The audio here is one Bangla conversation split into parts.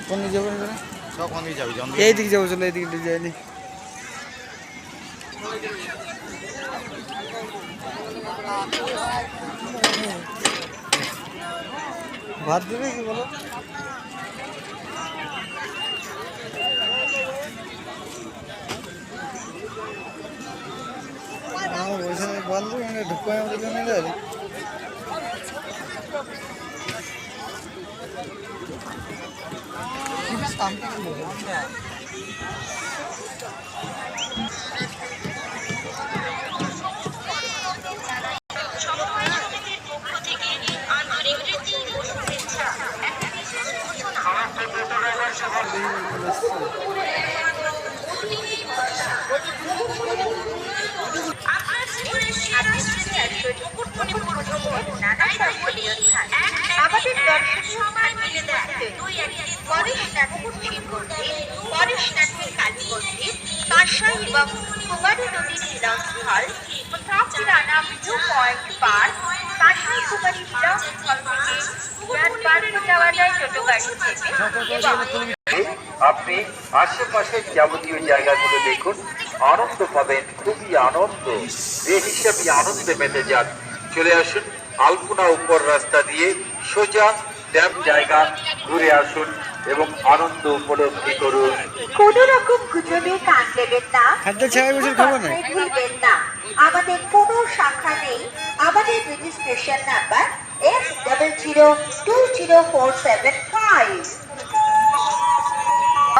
কোন দিকে যাবো? সব কোন দিকে যাবি? এই দিকে যাবো, চলো এই দিকে যাইনি। ভাত দেবে কি বলো? ওইখানে বললো মানে ঢুকায় আমাদের জন্য যাবে। আমাদের দর্শনীয় স্থান মিলে দেখতে পরেশনাথ কালী মন্দির, কাঁসাই এবং কুমারী নদীর মিলনস্থল, কাকিরানা ভিউ পয়েন্ট পার্ক, কাঁসাই কুমারী মিলনস্থল থেকে ইয়ার পার্কে যাওয়া যায় টোটো গাড়ি চেপে। আপনি আশেপাশের যাবতীয় জায়গাগুলো দেখুন, আনন্দ পাবেন, খুবই আনন্দ। এই হিসাবে আনন্দে মেতে যান। চলে আসুন আলপনা উপর রাস্তা দিয়ে সোজা ড্যাম জায়গা ঘুরে আসুন এবং আনন্দ উপলব্ধি করুন। কোন রকম গুজবে কান দেবেন না, ভুলবেন না। আমাদের কোনো শাখা নেই। আমাদের রেজিস্ট্রেশন নাম্বার S002047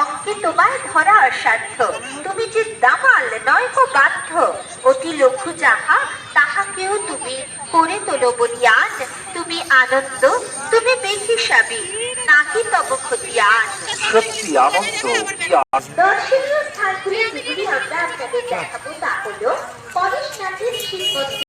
অঙ্কে তোমায় ধরা অসাধ্য। তুমি যে দামাল নয় গো বাধ্য। অতি লঘু যাহা তাহাকেও তুমি করে তোলো বলিয়ান। তুমি আনন্দ, তুমি বেহিসাবি, নাকি তব খতিয়ান। সত্যি আনন্দ। দর্শনীয় স্থানগুলি যেগুলি আমরা আপনাদের দেখাবো তা হলো পরেশনাথের শিব মন্দির।